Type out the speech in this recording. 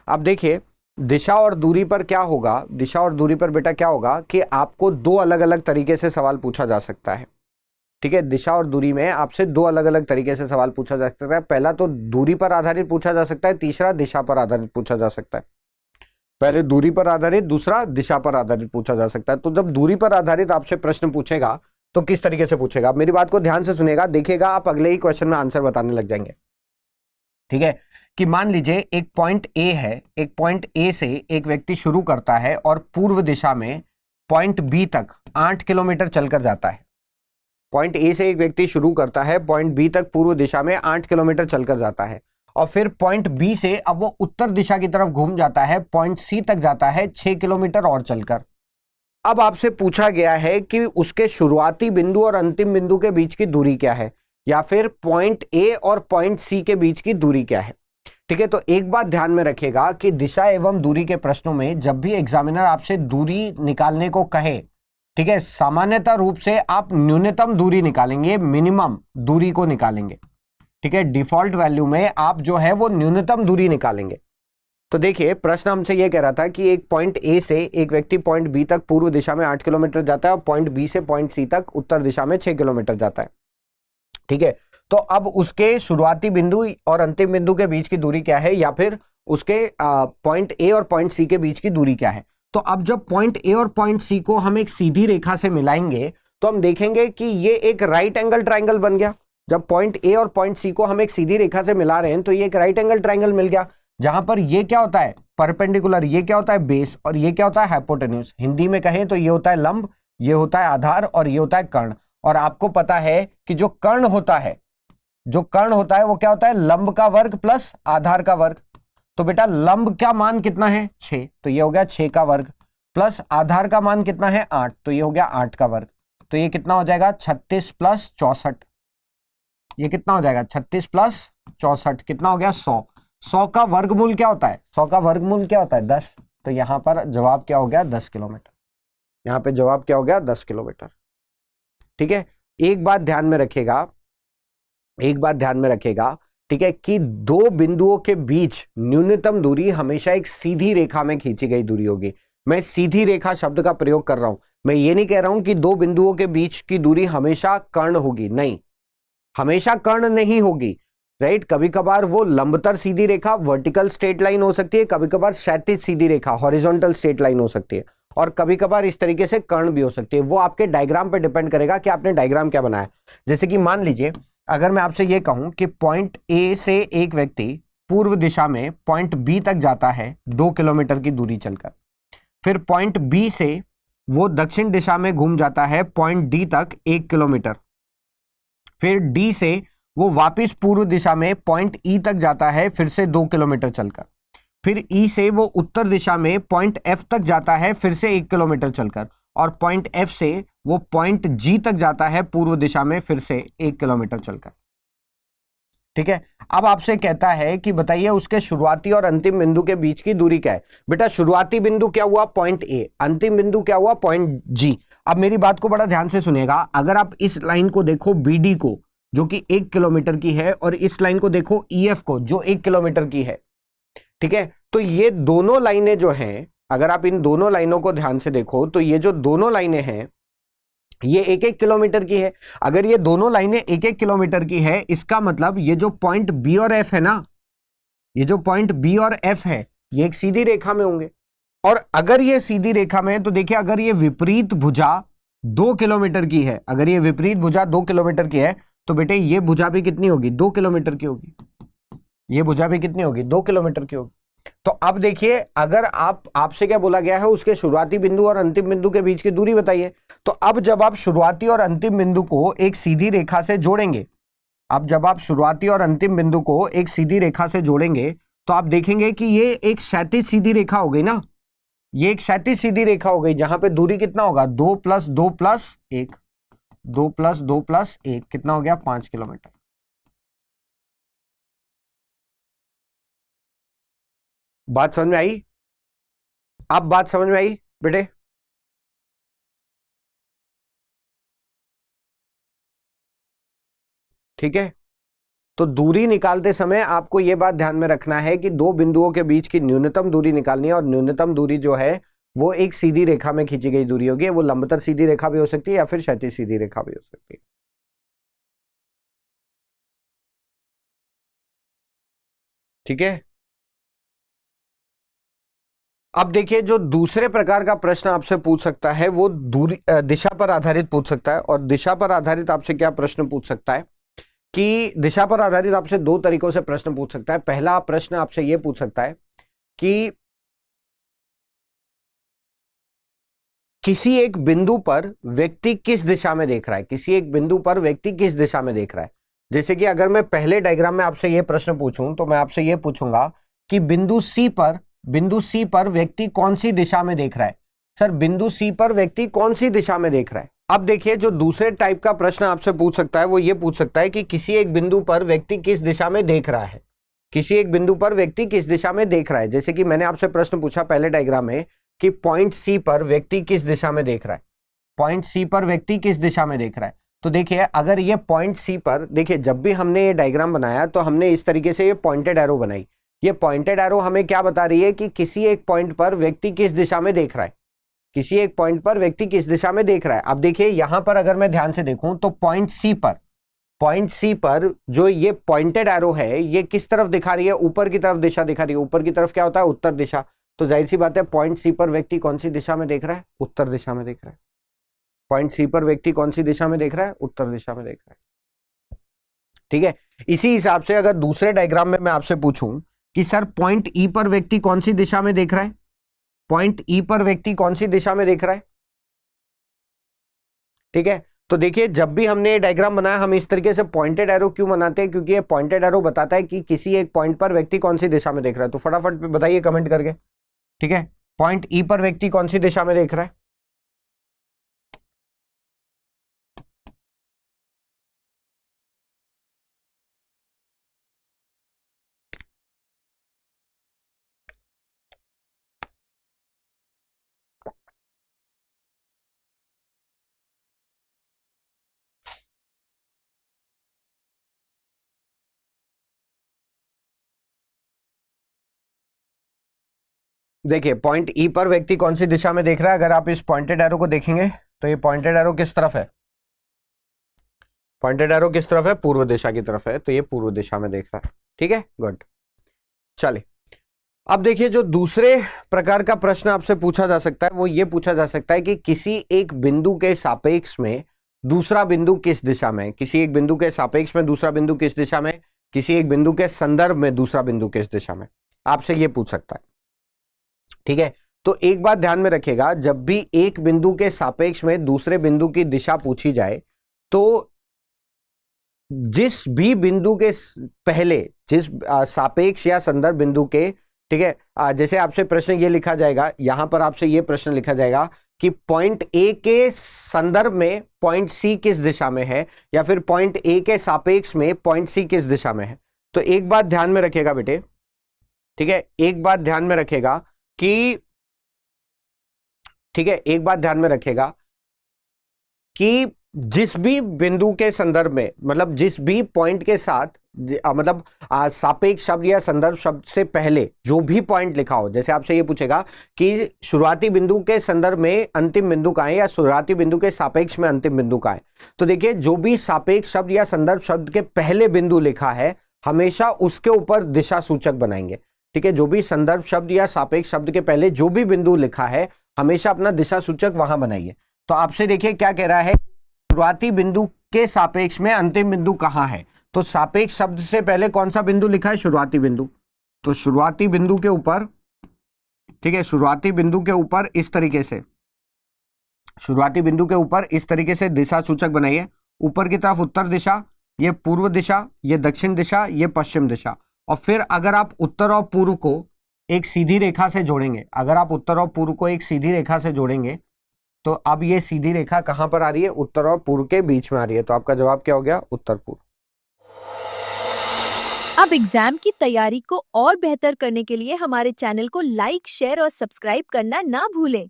अब देखिए दिशा और दूरी पर क्या होगा, दिशा और दूरी पर बेटा क्या होगा कि आपको दो अलग अलग तरीके से सवाल पूछा जा सकता है। ठीक है, दिशा और दूरी में आपसे दो अलग अलग तरीके से सवाल पूछा जा सकता है। पहला तो दूरी पर आधारित पूछा जा सकता है, तीसरा दिशा पर आधारित पूछा जा सकता है। पहले दूरी पर आधारित, दूसरा दिशा पर आधारित पूछा जा सकता है। तो जब दूरी पर आधारित आपसे प्रश्न पूछेगा तो किस तरीके से पूछेगा, आप मेरी बात को ध्यान से सुनेगा, देखिएगा आप अगले ही क्वेश्चन में आंसर बताने लग जाएंगे। ठीक है, कि मान लीजिए एक पॉइंट ए है, एक पॉइंट ए से एक व्यक्ति शुरू करता है और पूर्व दिशा में पॉइंट बी तक 8 किलोमीटर चलकर जाता है। पॉइंट ए से एक व्यक्ति शुरू करता है, पॉइंट बी तक पूर्व दिशा में 8 किलोमीटर चलकर जाता है, और फिर पॉइंट बी से अब वो उत्तर दिशा की तरफ घूम जाता है, पॉइंट सी तक जाता है 6 किलोमीटर और चलकर। अब आपसे पूछा गया है कि उसके शुरुआती बिंदु और अंतिम बिंदु के बीच की दूरी क्या है, या फिर पॉइंट ए और पॉइंट सी के बीच की दूरी क्या है। ठीक है, तो एक बात ध्यान में रखिएगा कि दिशा एवं दूरी के प्रश्नों में जब भी एग्जामिनर आपसे दूरी निकालने को कहे, ठीक है, सामान्यतः रूप से आप न्यूनतम दूरी निकालेंगे, मिनिमम दूरी को निकालेंगे। ठीक है, डिफॉल्ट वैल्यू में आप जो है वो न्यूनतम दूरी निकालेंगे। तो देखिए प्रश्न हमसे यह कह रहा था कि एक पॉइंट ए से एक व्यक्ति पॉइंट बी तक पूर्व दिशा में 8 किलोमीटर जाता है और पॉइंट बी से पॉइंट सी तक उत्तर दिशा में 6 किलोमीटर जाता है। ठीक है, तो अब उसके शुरुआती बिंदु और अंतिम बिंदु के बीच की दूरी क्या है, या फिर उसके पॉइंट ए और पॉइंट सी के बीच की दूरी क्या है। तो अब जब पॉइंट ए और पॉइंट सी को हम एक सीधी रेखा से मिलाएंगे तो हम देखेंगे कि ये एक राइट एंगल ट्राइंगल बन गया। जब पॉइंट ए और पॉइंट सी को हम एक सीधी रेखा से मिला रहे हैं तो ये एक राइट एंगल ट्राइंगल मिल गया, जहां पर ये क्या होता है परपेंडिकुलर, ये क्या होता है बेस, और ये क्या होता है हाइपोटेन्यूज। हिंदी में कहें तो ये होता है लंब, ये होता है आधार, और ये होता है कर्ण। और आपको पता है कि जो कर्ण होता है, जो कर्ण होता है वो क्या होता है, लंब का वर्ग प्लस आधार का वर्ग। तो बेटा लंब का मान कितना है 6, तो ये हो गया 6 का वर्ग, प्लस आधार का मान कितना है 8, तो ये हो गया 8 का वर्ग। तो ये कितना हो जाएगा 36 प्लस 64, ये कितना हो जाएगा 36 प्लस 64 कितना हो गया 100। 100 का वर्गमूल क्या होता है, 100 का वर्गमूल क्या होता है 10। तो यहां पर जवाब क्या हो गया 10 किलोमीटर, यहां पे जवाब क्या हो गया 10 किलोमीटर। ठीक है, एक बात ध्यान में रखिएगा, एक बात ध्यान में रखिएगा, ठीक है, कि दो बिंदुओं के बीच न्यूनतम दूरी हमेशा एक सीधी रेखा में खींची गई दूरी होगी। मैं सीधी रेखा शब्द का प्रयोग कर रहा हूं, मैं ये नहीं कह रहा हूं कि दो बिंदुओं के बीच की दूरी हमेशा कर्ण होगी, नहीं, हमेशा कर्ण नहीं होगी, राइट। कभी कभार वो लंबतर सीधी रेखा वर्टिकल स्ट्रेट लाइन हो सकती है, कभी कभार क्षैतिज सीधी रेखा हॉरिजॉन्टल स्ट्रेट लाइन हो सकती है, और कभी कभार इस तरीके से कर्ण भी हो सकती है। वो आपके डायग्राम पे डिपेंड करेगा कि आपने डायग्राम क्या बनाया। जैसे कि मान लीजिए अगर मैं आपसे ये कहूं कि पॉइंट ए से एक व्यक्ति पूर्व दिशा में पॉइंट बी तक जाता है 2 किलोमीटर की दूरी चलकर, फिर पॉइंट बी से वो दक्षिण दिशा में घूम जाता है पॉइंट डी तक 1 किलोमीटर, फिर डी से वो वापस पूर्व दिशा में पॉइंट ई तक जाता है फिर से 2 किलोमीटर चलकर, फिर ई से वो उत्तर दिशा में पॉइंट एफ तक जाता है फिर से 1 किलोमीटर चलकर, और पॉइंट एफ से वो पॉइंट जी तक जाता है पूर्व दिशा में फिर से 1 किलोमीटर चलकर। ठीक है, अब आपसे कहता है कि बताइए उसके शुरुआती और अंतिम बिंदु के बीच की दूरी क्या है। बेटा शुरुआती बिंदु क्या हुआ पॉइंट ए, अंतिम बिंदु क्या हुआ पॉइंट जी। अब मेरी बात को बड़ा ध्यान से सुनिएगा, अगर आप इस लाइन को देखो बीडी को जो कि 1 किलोमीटर की है, और इस लाइन को देखो ईएफ को जो 1 किलोमीटर की है, ठीक है, तो ये दोनों लाइनें जो हैं, अगर आप इन दोनों लाइनों को ध्यान से देखो तो ये जो दोनों लाइनें हैं ये 1-1 किलोमीटर की है। अगर ये दोनों लाइनें 1-1 किलोमीटर की है, इसका मतलब ये जो पॉइंट बी और एफ है ना, ये जो पॉइंट बी और एफ है ये एक सीधी रेखा में होंगे। और अगर ये सीधी रेखा में है तो देखिए अगर ये विपरीत भुजा 2 किलोमीटर की है, अगर ये विपरीत भुजा 2 किलोमीटर की है तो बेटे ये भुजा भी कितनी होगी 2 किलोमीटर की होगी, ये भुजा भी कितनी होगी 2 किलोमीटर की होगी। तो अब देखिए अगर आपसे क्या बोला गया है उसके शुरुआती बिंदु और अंतिम बिंदु के बीच की दूरी बताइए। तो अब जब आप शुरुआती और अंतिम बिंदु को एक सीधी रेखा से जोड़ेंगे, अब जब आप शुरुआती और अंतिम बिंदु को एक सीधी रेखा से जोड़ेंगे तो आप देखेंगे कि ये एक क्षैतिज सीधी रेखा हो गई ना, ये एक क्षैतिज सीधी रेखा हो गई, जहां पे दूरी कितना होगा 2 + 2 + 1, 2 + 2 + 1 कितना हो गया 5 किलोमीटर। बात समझ में आई? अब बात समझ में आई बेटे? ठीक है, तो दूरी निकालते समय आपको यह बात ध्यान में रखना है कि दो बिंदुओं के बीच की न्यूनतम दूरी निकालनी है, और न्यूनतम दूरी जो है वो एक सीधी रेखा में खींची गई दूरी होगी। वो लंबवत सीधी रेखा भी हो सकती है या फिर क्षैतिज सीधी रेखा भी हो सकती है। ठीक है, अब देखिए जो दूसरे प्रकार का प्रश्न आपसे पूछ सकता है वो दूरी दिशा पर आधारित पूछ सकता है। और दिशा पर आधारित आपसे क्या प्रश्न पूछ सकता है कि दिशा पर आधारित आपसे दो तरीकों से प्रश्न पूछ सकता है। पहला प्रश्न आपसे यह पूछ सकता है कि किसी एक बिंदु पर व्यक्ति किस दिशा में देख रहा है, किसी एक बिंदु पर व्यक्ति किस दिशा में देख रहा है। जैसे कि अगर मैं पहले डायग्राम में आपसे यह प्रश्न पूछूं तो मैं आपसे यह पूछूंगा कि बिंदु सी पर व्यक्ति कौन सी दिशा में देख रहा है। सर बिंदु सी पर व्यक्ति कौन सी दिशा में देख रहा है। अब देखिए जो दूसरे टाइप का प्रश्न आपसे पूछ सकता है वो ये पूछ सकता है कि किसी एक बिंदु पर व्यक्ति किस दिशा में देख रहा है, किसी एक बिंदु पर व्यक्ति किस दिशा में देख रहा है। जैसे कि मैंने आपसे प्रश्न पूछा पहले डायग्राम में कि पॉइंट सी पर व्यक्ति किस दिशा में देख रहा है, पॉइंट सी पर व्यक्ति किस दिशा में देख रहा है। तो देखिए अगर ये पॉइंट सी पर, देखिए जब भी हमने ये डायग्राम बनाया तो हमने इस तरीके से ये पॉइंटेड एरो बनाई। ये पॉइंटेड एरो हमें क्या बता रही है कि किसी एक पॉइंट पर व्यक्ति किस दिशा में देख रहा है, किसी एक पॉइंट पर व्यक्ति किस दिशा में देख रहा है। अब देखिए यहां पर अगर मैं ध्यान से देखूं तो पॉइंट सी पर जो ये पॉइंटेड एरो है ये किस तरफ दिखा रही है, ऊपर की तरफ दिशा दिखा रही है। ऊपर की तरफ क्या होता है, उत्तर दिशा। तो जाहिर सी बात है पॉइंट सी पर व्यक्ति कौन सी दिशा में देख रहा है, उत्तर दिशा में देख रहा है। पॉइंट सी पर व्यक्ति कौन सी दिशा में देख रहा है, उत्तर दिशा में देख रहा है। ठीक है, इसी हिसाब से अगर दूसरे डायग्राम में मैं आपसे पूछूं कि सर पॉइंट ई पर व्यक्ति कौन सी दिशा में देख रहा है, पॉइंट ई पर व्यक्ति कौन सी दिशा में देख रहा है। ठीक है, तो देखिए जब भी हमने ये डायग्राम बनाया हम इस तरीके से पॉइंटेड एरो क्यों बनाते हैं, क्योंकि ये पॉइंटेड एरो बताता है कि किसी एक पॉइंट पर व्यक्ति कौन सी दिशा में देख रहा है। तो फटाफट बताइए कमेंट करके। ठीक है, पॉइंट ई पर व्यक्ति कौन सी दिशा में देख रहा है। देखिए पॉइंट ई पर व्यक्ति कौन सी दिशा में देख रहा है। अगर आप इस पॉइंटेड एरो को देखेंगे तो ये पॉइंटेड एरो किस तरफ है, पॉइंटेड एरो किस तरफ है, पूर्व दिशा की तरफ है। तो ये पूर्व दिशा में देख रहा है। ठीक है, गुड। चलिए अब देखिए जो दूसरे प्रकार का प्रश्न आपसे पूछा जा सकता है वो ये पूछा जा सकता है कि किसी एक बिंदु के सापेक्ष में दूसरा बिंदु किस दिशा में, किसी एक बिंदु के सापेक्ष में दूसरा बिंदु किस दिशा में, किसी एक बिंदु के संदर्भ में दूसरा बिंदु किस दिशा में, आपसे ये पूछ सकता है। ठीक है, तो एक बात ध्यान में रखिएगा, जब भी एक बिंदु के सापेक्ष में दूसरे बिंदु की दिशा पूछी जाए तो जिस भी बिंदु के पहले, जिस सापेक्ष या संदर्भ बिंदु के, ठीक है, जैसे आपसे प्रश्न ये लिखा जाएगा, यहां पर आपसे ये प्रश्न लिखा जाएगा कि पॉइंट ए के संदर्भ में पॉइंट सी किस दिशा में है, या फिर पॉइंट ए के सापेक्ष में पॉइंट सी किस दिशा में है। तो एक बात ध्यान में रखिएगा बेटे, ठीक है, एक बात ध्यान में रखिएगा कि, ठीक है, एक बात ध्यान में रखिएगा कि जिस भी बिंदु के संदर्भ में, मतलब जिस भी पॉइंट के साथ, मतलब सापेक्ष शब्द या संदर्भ शब्द से पहले जो भी पॉइंट लिखा हो, जैसे आपसे ये पूछेगा कि शुरुआती बिंदु के संदर्भ में अंतिम बिंदु कहां है, या शुरुआती बिंदु के सापेक्ष में अंतिम बिंदु कहां है। तो देखिए जो भी सापेक्ष शब्द या संदर्भ शब्द के पहले बिंदु लिखा है हमेशा उसके ऊपर दिशा सूचक बनाएंगे। ठीक है, जो भी संदर्भ शब्द या सापेक्ष शब्द के पहले जो भी बिंदु लिखा है हमेशा अपना दिशा सूचक वहां बनाइए। तो आपसे देखिए क्या कह रहा है, शुरुआती बिंदु के सापेक्ष में अंतिम बिंदु कहां है। तो सापेक्ष शब्द से पहले कौन सा बिंदु लिखा है, शुरुआती बिंदु। तो शुरुआती बिंदु के ऊपर, ठीक है, शुरुआती बिंदु के ऊपर इस तरीके से, शुरुआती बिंदु के ऊपर इस तरीके से दिशा सूचक बनाइए। ऊपर की तरफ उत्तर दिशा, ये पूर्व दिशा, ये दक्षिण दिशा, ये पश्चिम दिशा। और फिर अगर आप उत्तर और पूर्व को एक सीधी रेखा से जोड़ेंगे, अगर आप उत्तर और पूर्व को एक सीधी रेखा से जोड़ेंगे तो अब ये सीधी रेखा कहां पर आ रही है, उत्तर और पूर्व के बीच में आ रही है। तो आपका जवाब क्या हो गया, उत्तर पूर्व। अब एग्जाम की तैयारी को और बेहतर करने के लिए हमारे चैनल को लाइक, शेयर और सब्सक्राइब करना ना भूलें।